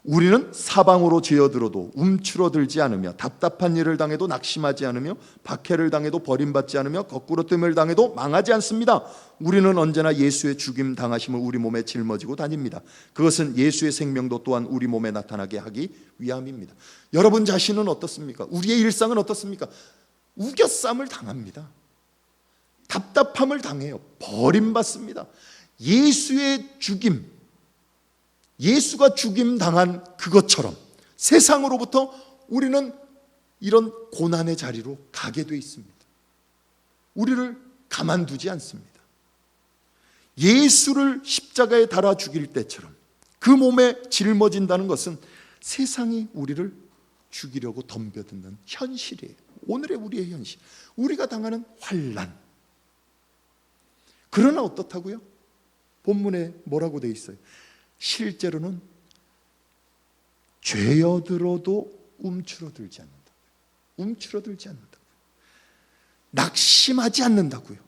우리는 사방으로 죄어들어도 움츠러들지 않으며 답답한 일을 당해도 낙심하지 않으며 박해를 당해도 버림받지 않으며 거꾸로 뜸을 당해도 망하지 않습니다. 우리는 언제나 예수의 죽임 당하심을 우리 몸에 짊어지고 다닙니다. 그것은 예수의 생명도 또한 우리 몸에 나타나게 하기 위함입니다. 여러분 자신은 어떻습니까? 우리의 일상은 어떻습니까? 우겨쌈을 당합니다. 답답함을 당해요. 버림받습니다. 예수의 죽임, 예수가 죽임 당한 그것처럼 세상으로부터 우리는 이런 고난의 자리로 가게 돼 있습니다. 우리를 가만두지 않습니다. 예수를 십자가에 달아 죽일 때처럼 그 몸에 짊어진다는 것은 세상이 우리를 죽이려고 덤벼드는 현실이에요. 오늘의 우리의 현실, 우리가 당하는 환난. 그러나 어떻다고요? 본문에 뭐라고 돼 있어요? 실제로는 죄어들어도 움츠러들지 않는다. 움츠러들지 않는다고요. 낙심하지 않는다고요.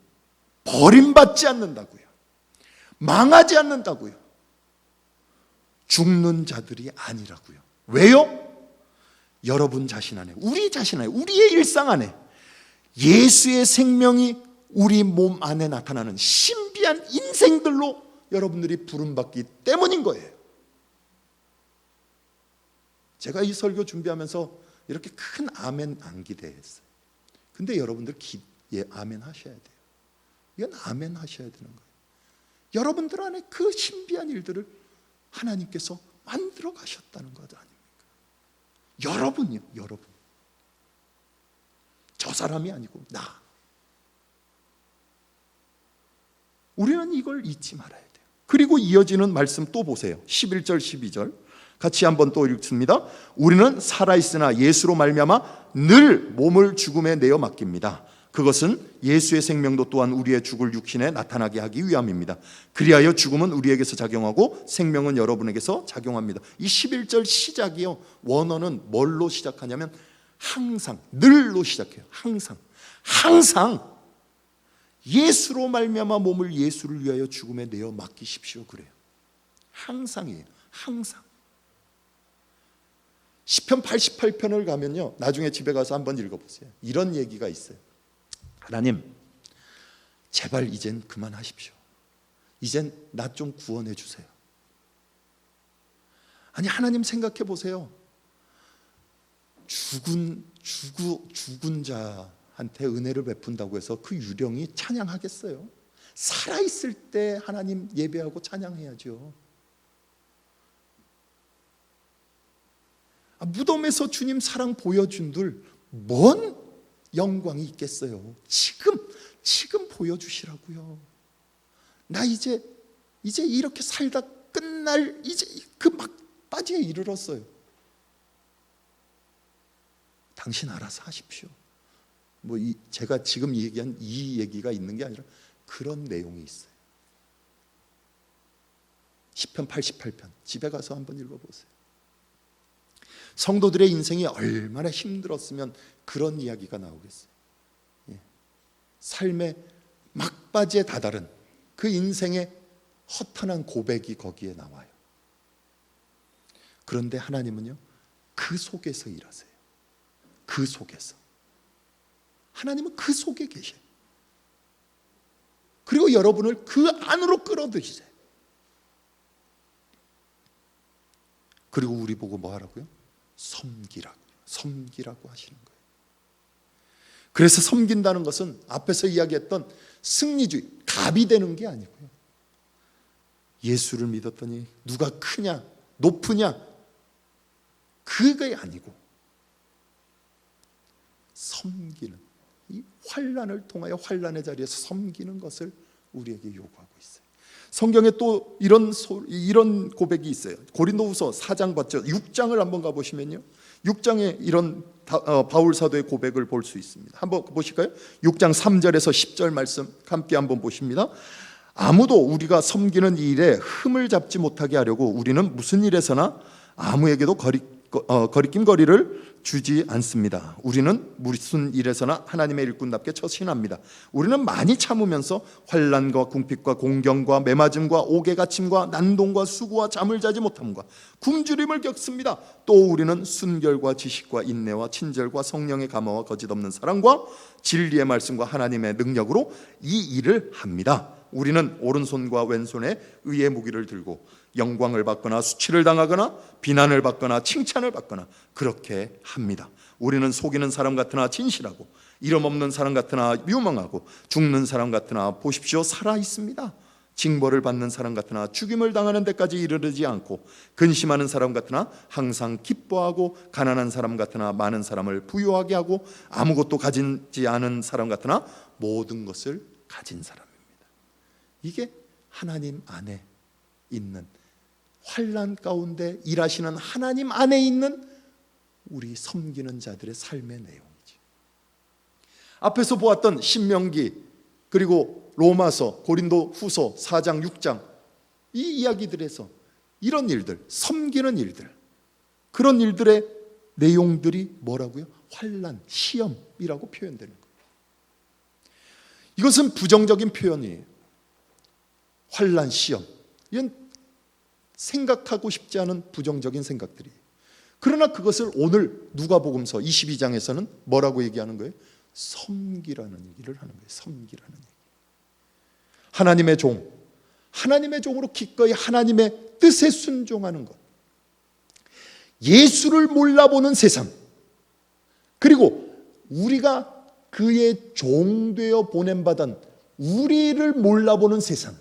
버림받지 않는다고요. 망하지 않는다고요. 죽는 자들이 아니라고요. 왜요? 여러분 자신 안에, 우리 자신 안에, 우리의 일상 안에 예수의 생명이 우리 몸 안에 나타나는 신비한 인생들로 여러분들이 부름받기 때문인 거예요. 제가 이 설교 준비하면서 이렇게 큰 아멘 안 기대했어요. 근데 여러분들 아멘 하셔야 돼요. 이건 아멘 하셔야 되는 거예요. 여러분들 안에 그 신비한 일들을 하나님께서 만들어 가셨다는 것 아닙니까? 여러분이요, 여러분. 저 사람이 아니고 나. 우리는 이걸 잊지 말아야 돼요. 그리고 이어지는 말씀 또 보세요. 11절 12절 같이 한번 또 읽습니다. 우리는 살아있으나 예수로 말미암아 늘 몸을 죽음에 내어 맡깁니다. 그것은 예수의 생명도 또한 우리의 죽을 육신에 나타나게 하기 위함입니다. 그리하여 죽음은 우리에게서 작용하고 생명은 여러분에게서 작용합니다. 이 11절 시작이요, 원어는 뭘로 시작하냐면 항상, 늘로 시작해요. 항상 예수로 말미암아 몸을 예수를 위하여 죽음에 내어 맡기십시오. 그래요. 항상이에요. 항상. 시편 88편을 가면요, 나중에 집에 가서 한번 읽어보세요. 이런 얘기가 있어요. 하나님, 제발 이젠 그만하십시오. 이젠 나 좀 구원해 주세요. 아니, 하나님 생각해 보세요. 죽은 자한테 은혜를 베푼다고 해서 그 유령이 찬양하겠어요? 살아있을 때 하나님 예배하고 찬양해야죠. 무덤에서 주님 사랑 보여준들 뭔 영광이 있겠어요? 지금 보여주시라고요. 나 이제 이렇게 살다 끝날 이제 그 막바지에 이르렀어요. 당신 알아서 하십시오. 제가 지금 얘기한 이 얘기가 있는 게 아니라 그런 내용이 있어요. 시편 88편 집에 가서 한번 읽어보세요. 성도들의 인생이 얼마나 힘들었으면 그런 이야기가 나오겠어요. 삶의 막바지에 다다른 그 인생의 허탄한 고백이 거기에 나와요. 그런데 하나님은요, 그 속에서 일하세요. 그 속에서. 하나님은 그 속에 계셔요. 그리고 여러분을 그 안으로 끌어들이세요. 그리고 우리 보고 뭐 하라고요? 섬기라고 하시는 거예요. 그래서 섬긴다는 것은 앞에서 이야기했던 승리주의, 갑이 되는 게 아니고요. 예수를 믿었더니 누가 크냐, 높으냐, 그게 아니고 섬기는, 이 환난을 통하여 환난의 자리에서 섬기는 것을 우리에게 요구하고 있어요. 성경에 또 이런 고백이 있어요. 고린도후서 4장 봤죠? 6장을 한번 가보시면요, 6장에 이런 바울 사도의 고백을 볼 수 있습니다. 한번 보실까요? 6장 3절에서 10절 말씀 함께 한번 보십니다. 아무도 우리가 섬기는 이 일에 흠을 잡지 못하게 하려고 우리는 무슨 일에서나 아무에게도 거리낌거리를 주지 않습니다. 우리는 무슨 일에서나 하나님의 일꾼답게 처신합니다. 우리는 많이 참으면서 환난과 궁핍과 공경과 매맞음과 옥에 갇힘과 난동과 수고와 잠을 자지 못함과 굶주림을 겪습니다. 또 우리는 순결과 지식과 인내와 친절과 성령의 감화와 거짓없는 사랑과 진리의 말씀과 하나님의 능력으로 이 일을 합니다. 우리는 오른손과 왼손에 의의 무기를 들고 영광을 받거나 수치를 당하거나 비난을 받거나 칭찬을 받거나 그렇게 합니다. 우리는 속이는 사람 같으나 진실하고 이름 없는 사람 같으나 유망하고 죽는 사람 같으나 보십시오 살아 있습니다. 징벌을 받는 사람 같으나 죽임을 당하는 데까지 이르르지 않고 근심하는 사람 같으나 항상 기뻐하고 가난한 사람 같으나 많은 사람을 부유하게 하고 아무것도 가지지 않은 사람 같으나 모든 것을 가진 사람입니다. 이게 하나님 안에 있는, 환난 가운데 일하시는 하나님 안에 있는 우리 섬기는 자들의 삶의 내용이죠. 앞에서 보았던 신명기, 그리고 로마서, 고린도후서 4장 6장 이 이야기들에서 이런 일들, 섬기는 일들, 그런 일들의 내용들이 뭐라고요? 환난, 시험이라고 표현되는 거예요. 이것은 부정적인 표현이에요. 환난, 시험, 이건 생각하고 싶지 않은 부정적인 생각들이에요. 그러나 그것을 오늘 누가복음서 22장에서는 뭐라고 얘기하는 거예요? 섬기라는 얘기를 하는 거예요. 섬기라는 얘기. 하나님의 종, 하나님의 종으로 기꺼이 하나님의 뜻에 순종하는 것, 예수를 몰라보는 세상, 그리고 우리가 그의 종되어 보냄받은 우리를 몰라보는 세상,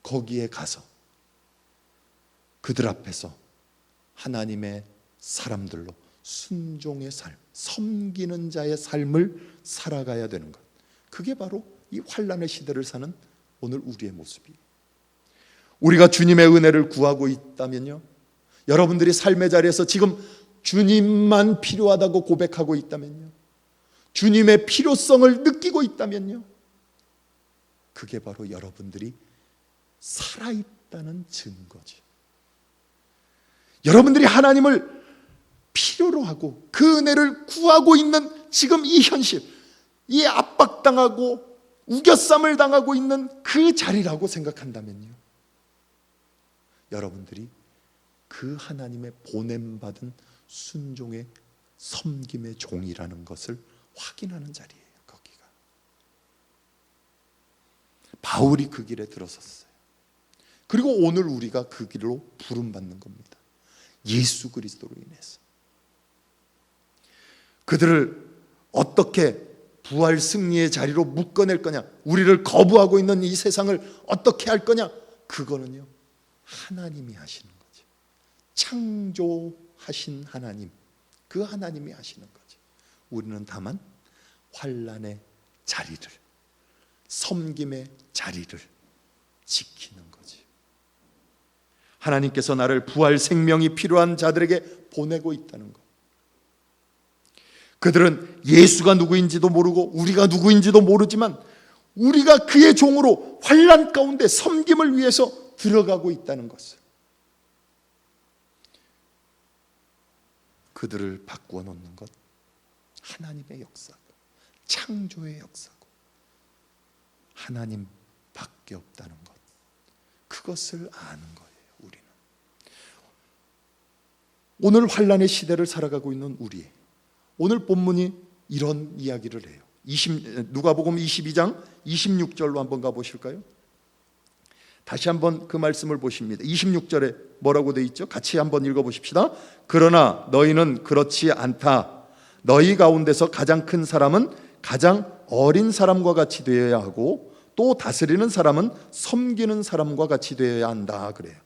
거기에 가서 그들 앞에서 하나님의 사람들로 순종의 삶, 섬기는 자의 삶을 살아가야 되는 것, 그게 바로 이 환난의 시대를 사는 오늘 우리의 모습이에요. 우리가 주님의 은혜를 구하고 있다면요, 여러분들이 삶의 자리에서 지금 주님만 필요하다고 고백하고 있다면요, 주님의 필요성을 느끼고 있다면요, 그게 바로 여러분들이 살아있다는 증거지. 여러분들이 하나님을 필요로 하고 그 은혜를 구하고 있는 지금 이 현실, 이 압박당하고 우겨쌈을 당하고 있는 그 자리라고 생각한다면요, 여러분들이 그 하나님의 보냄받은 순종의 섬김의 종이라는 것을 확인하는 자리예요. 거기가 바울이 그 길에 들어섰어요. 그리고 오늘 우리가 그 길로 부름받는 겁니다. 예수 그리스도로 인해서. 그들을 어떻게 부활 승리의 자리로 묶어낼 거냐, 우리를 거부하고 있는 이 세상을 어떻게 할 거냐, 그거는요 하나님이 하시는 거죠. 창조하신 하나님, 그 하나님이 하시는 거죠. 우리는 다만 환난의 자리를, 섬김의 자리를 지키는 거지. 하나님께서 나를 부활 생명이 필요한 자들에게 보내고 있다는 것. 그들은 예수가 누구인지도 모르고 우리가 누구인지도 모르지만 우리가 그의 종으로 환난 가운데 섬김을 위해서 들어가고 있다는 것을, 그들을 바꾸어 놓는 것, 하나님의 역사고 창조의 역사고 하나님밖에 없다는 것, 그것을 아는 거예요. 우리는 오늘 환란의 시대를 살아가고 있는 우리, 오늘 본문이 이런 이야기를 해요. 누가복음 22장 26절로 한번 가보실까요? 다시 한번 그 말씀을 보십니다. 26절에 뭐라고 돼 있죠? 같이 한번 읽어보십시다. 그러나 너희는 그렇지 않다. 너희 가운데서 가장 큰 사람은 가장 어린 사람과 같이 되어야 하고, 또 다스리는 사람은 섬기는 사람과 같이 되어야 한다. 그래요.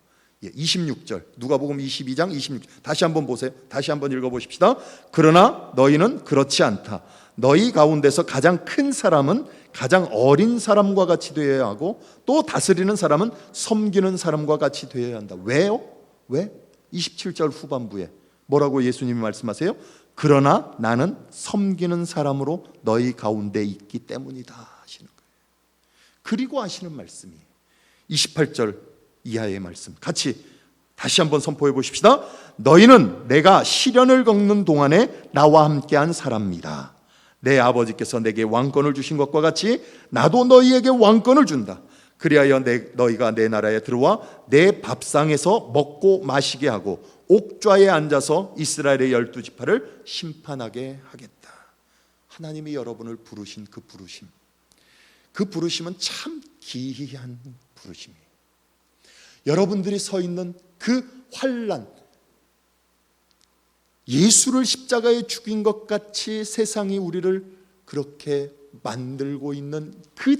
26절 누가복음 22장 26절 다시 한번 보세요. 다시 한번 읽어보십시다. 그러나 너희는 그렇지 않다. 너희 가운데서 가장 큰 사람은 가장 어린 사람과 같이 되어야 하고, 또 다스리는 사람은 섬기는 사람과 같이 되어야 한다. 왜요? 왜? 27절 후반부에 뭐라고 예수님이 말씀하세요? 그러나 나는 섬기는 사람으로 너희 가운데 있기 때문이다 하시는 거예요. 그리고 하시는 말씀이 28절 이하의 말씀, 같이 다시 한번 선포해 보십시다. 너희는 내가 시련을 겪는 동안에 나와 함께한 사람이다. 내 아버지께서 내게 왕권을 주신 것과 같이 나도 너희에게 왕권을 준다. 그리하여 너희가 내 나라에 들어와 내 밥상에서 먹고 마시게 하고 옥좌에 앉아서 이스라엘의 12지파를 심판하게 하겠다. 하나님이 여러분을 부르신 그 부르심, 그 부르심은 참 기이한 부르심이에요. 여러분들이 서 있는 그 환난, 예수를 십자가에 죽인 것 같이 세상이 우리를 그렇게 만들고 있는 그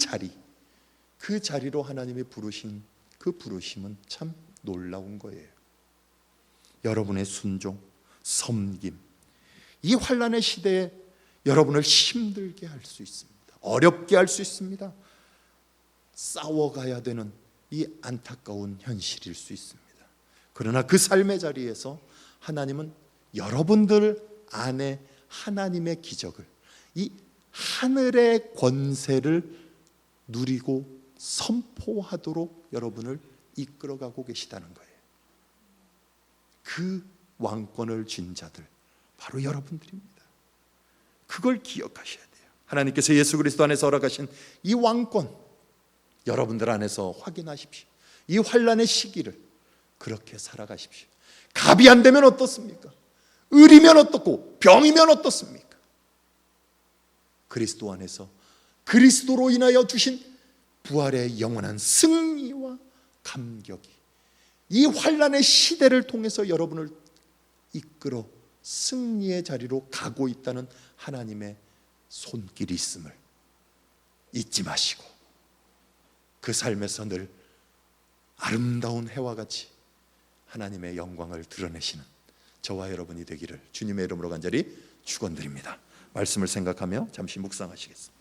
자리로 하나님이 부르신 그 부르심은 참 놀라운 거예요. 여러분의 순종, 섬김, 이 환난의 시대에 여러분을 힘들게 할 수 있습니다. 어렵게 할 수 있습니다. 싸워가야 되는 이 안타까운 현실일 수 있습니다. 그러나 그 삶의 자리에서 하나님은 여러분들 안에 하나님의 기적을, 이 하늘의 권세를 누리고 선포하도록 여러분을 이끌어가고 계시다는 거예요. 그 왕권을 쥔 자들 바로 여러분들입니다. 그걸 기억하셔야 돼요. 하나님께서 예수 그리스도 안에서 허락하신 이 왕권, 여러분들 안에서 확인하십시오. 이 환난의 시기를 그렇게 살아가십시오. 갑이 안 되면 어떻습니까? 을이면 어떻고 병이면 어떻습니까? 그리스도 안에서 그리스도로 인하여 주신 부활의 영원한 승리와 감격이 이 환난의 시대를 통해서 여러분을 이끌어 승리의 자리로 가고 있다는 하나님의 손길이 있음을 잊지 마시고, 그 삶에서 늘 아름다운 해와 같이 하나님의 영광을 드러내시는 저와 여러분이 되기를 주님의 이름으로 간절히 축원드립니다. 말씀을 생각하며 잠시 묵상하시겠습니다.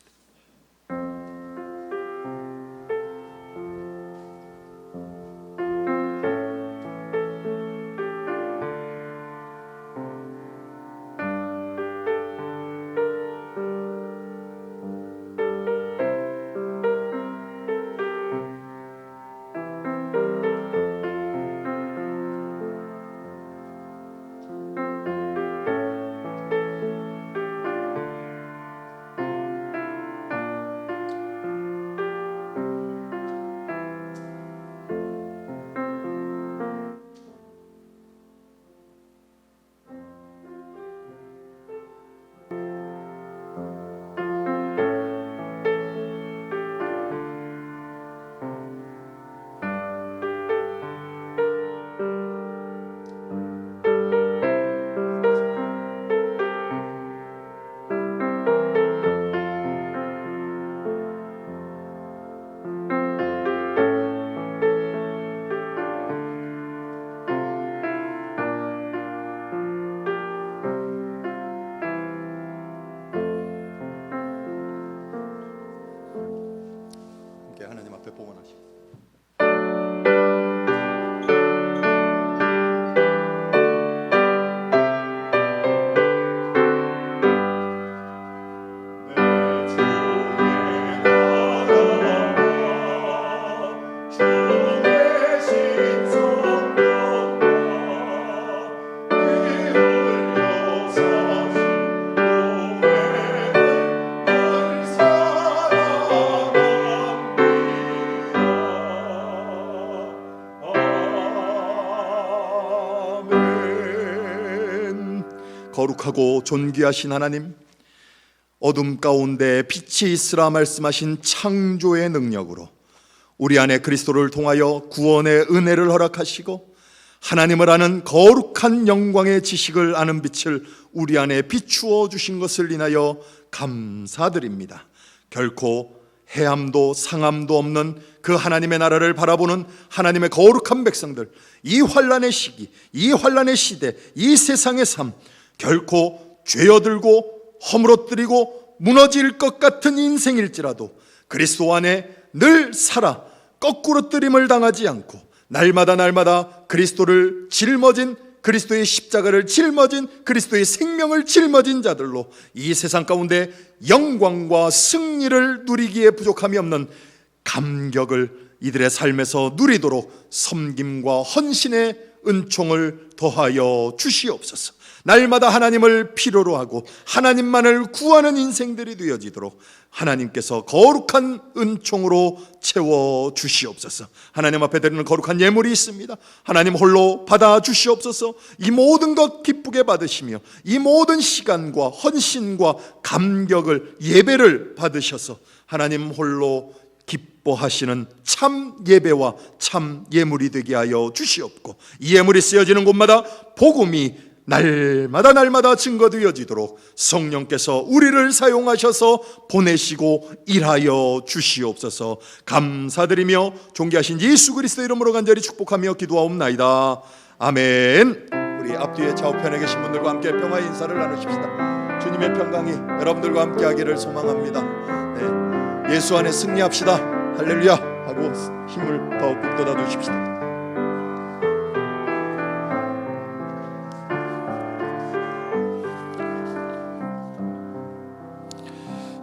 거룩하고 존귀하신 하나님, 어둠 가운데 빛이 있으라 말씀하신 창조의 능력으로 우리 안에 그리스도를 통하여 구원의 은혜를 허락하시고 하나님을 아는 거룩한 영광의 지식을 아는 빛을 우리 안에 비추어 주신 것을 인하여 감사드립니다. 결코 해함도 상함도 없는 그 하나님의 나라를 바라보는 하나님의 거룩한 백성들, 이 환난의 시기, 이 환난의 시대, 이 세상의 삶, 결코 죄어들고 허물어뜨리고 무너질 것 같은 인생일지라도 그리스도 안에 늘 살아 거꾸로 뜨림을 당하지 않고 날마다 그리스도를 짊어진, 그리스도의 십자가를 짊어진, 그리스도의 생명을 짊어진 자들로 이 세상 가운데 영광과 승리를 누리기에 부족함이 없는 감격을 이들의 삶에서 누리도록 섬김과 헌신의 은총을 더하여 주시옵소서. 날마다 하나님을 필요로 하고 하나님만을 구하는 인생들이 되어지도록 하나님께서 거룩한 은총으로 채워 주시옵소서. 하나님 앞에 드리는 거룩한 예물이 있습니다. 하나님 홀로 받아 주시옵소서. 이 모든 것 기쁘게 받으시며 이 모든 시간과 헌신과 감격을, 예배를 받으셔서 하나님 홀로 기뻐하시는 참 예배와 참 예물이 되게 하여 주시옵고, 이 예물이 쓰여지는 곳마다 복음이 날마다 증거되어지도록 성령께서 우리를 사용하셔서 보내시고 일하여 주시옵소서. 감사드리며 존귀하신 예수 그리스도 이름으로 간절히 축복하며 기도하옵나이다. 아멘. 우리 앞뒤에 좌우편에 계신 분들과 함께 평화의 인사를 나누십시다. 주님의 평강이 여러분들과 함께 하기를 소망합니다. 네, 예수 안에 승리합시다. 할렐루야 하고 힘을 더 북돋아 주십시다.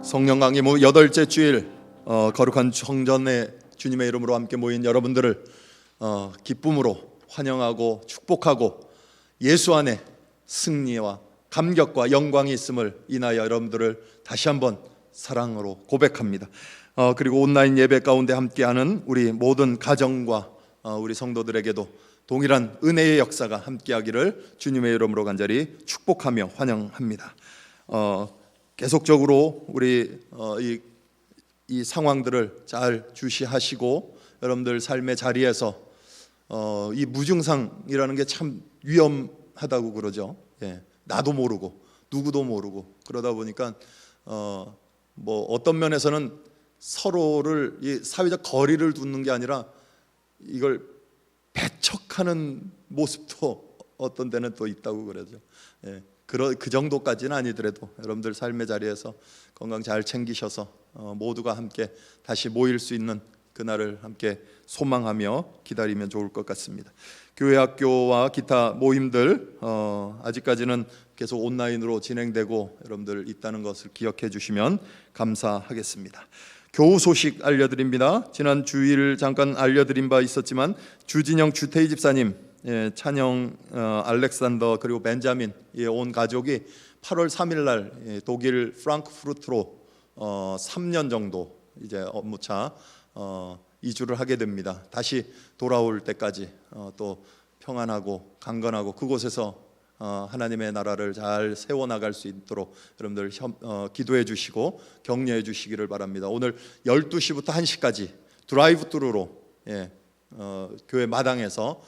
성령 강림 여덟째 주일 거룩한 성전에 주님의 이름으로 함께 모인 여러분들을 기쁨으로 환영하고 축복하고 예수 안에 승리와 감격과 영광이 있음을 인하여 여러분들을 다시 한번 사랑으로 고백합니다. 그리고 온라인 예배 가운데 함께하는 우리 모든 가정과 우리 성도들에게도 동일한 은혜의 역사가 함께하기를 주님의 이름으로 간절히 축복하며 환영합니다. 계속적으로 우리 이 상황들을 잘 주시하시고 여러분들 삶의 자리에서 이 무증상이라는 게 참 위험하다고 그러죠. 예, 나도 모르고 누구도 모르고 그러다 보니까 뭐 어떤 면에서는 서로를 이 사회적 거리를 두는 게 아니라 이걸 배척하는 모습도 어떤 데는 또 있다고 그러죠. 예. 그 정도까지는 아니더라도 여러분들 삶의 자리에서 건강 잘 챙기셔서 모두가 함께 다시 모일 수 있는 그날을 함께 소망하며 기다리면 좋을 것 같습니다. 교회 학교와 기타 모임들 아직까지는 계속 온라인으로 진행되고 여러분들 있다는 것을 기억해 주시면 감사하겠습니다. 교우 소식 알려드립니다. 지난 주일 잠깐 알려드린 바 있었지만 주진영 주태희 집사님, 찬영, 알렉산더 그리고 벤자민 온 가족이 8월 3일 날 독일 프랑크푸르트로 3년 정도 이제 업무차 이주를 하게 됩니다. 다시 돌아올 때까지 또 평안하고 강건하고 그곳에서 하나님의 나라를 잘 세워나갈 수 있도록 여러분들 기도해 주시고 격려해 주시기를 바랍니다. 오늘 12시부터 1시까지 드라이브 뚜루로 교회 마당에서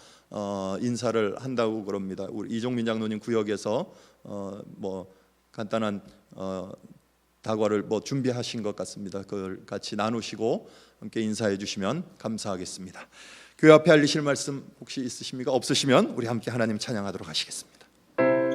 인사를 한다고 그럽니다. 우리 이종민 장로님 구역에서 뭐 간단한 다과를 뭐 준비하신 것 같습니다. 그걸 같이 나누시고 함께 인사해 주시면 감사하겠습니다. 교회 앞에 알리실 말씀 혹시 있으십니까? 없으시면 우리 함께 하나님 찬양하도록 하시겠습니다. 아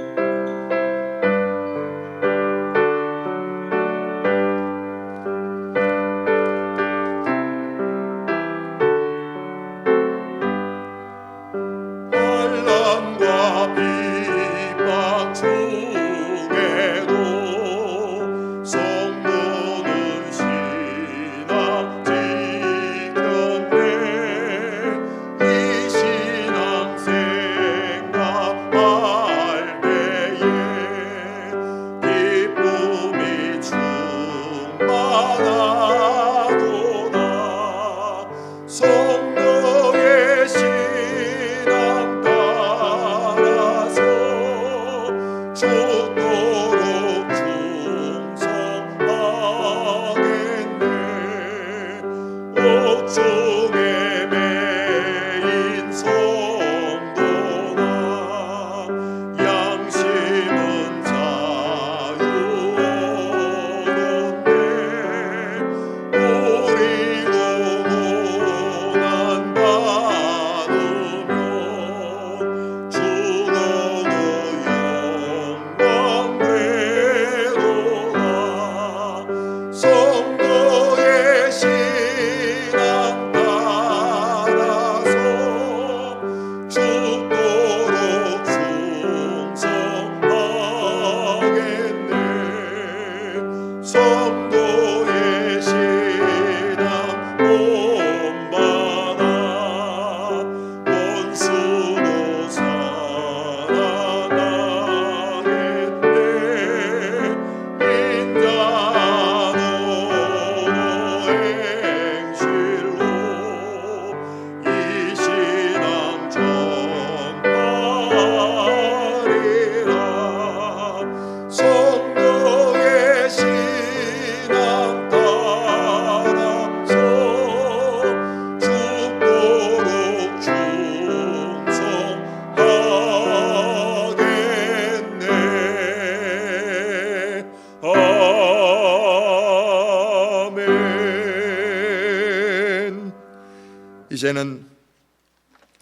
이제는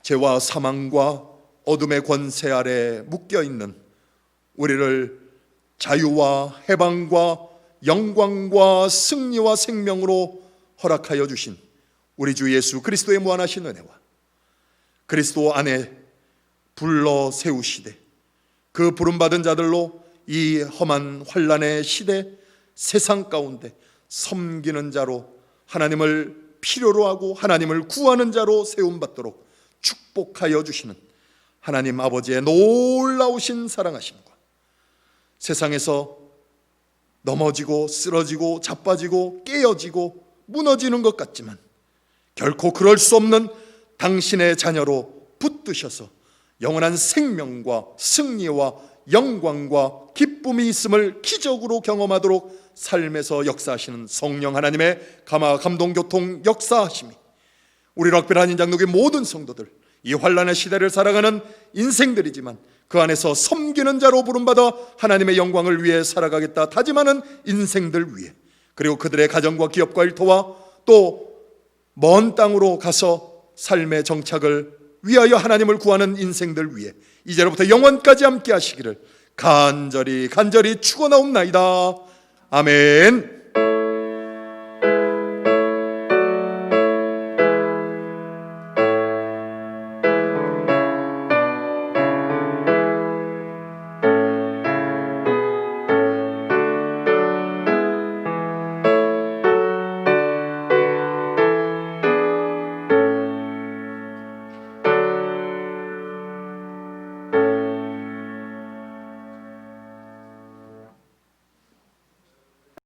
죄와 사망과 어둠의 권세 아래 묶여 있는 우리를 자유와 해방과 영광과 승리와 생명으로 허락하여 주신 우리 주 예수 그리스도의 무한하신 은혜와 그리스도 안에 불러 세우시되 그 부름받은 자들로 이 험한 환난의 시대 세상 가운데 섬기는 자로 하나님을 필요로 하고 하나님을 구하는 자로 세움받도록 축복하여 주시는 하나님 아버지의 놀라우신 사랑하심과 세상에서 넘어지고 쓰러지고 자빠지고 깨어지고 무너지는 것 같지만 결코 그럴 수 없는 당신의 자녀로 붙드셔서 영원한 생명과 승리와 영광과 기쁨이 있음을 기적으로 경험하도록 삶에서 역사하시는 성령 하나님의 감화 감동 교통 역사하심이 우리 락벨 한인장로교회 모든 성도들, 이 환난의 시대를 살아가는 인생들이지만 그 안에서 섬기는 자로 부름받아 하나님의 영광을 위해 살아가겠다 다짐하는 인생들 위해, 그리고 그들의 가정과 기업과 일터와 또 먼 땅으로 가서 삶의 정착을 위하여 하나님을 구하는 인생들 위해 이제로부터 영원까지 함께 하시기를 간절히 축원하옵나이다. 아멘.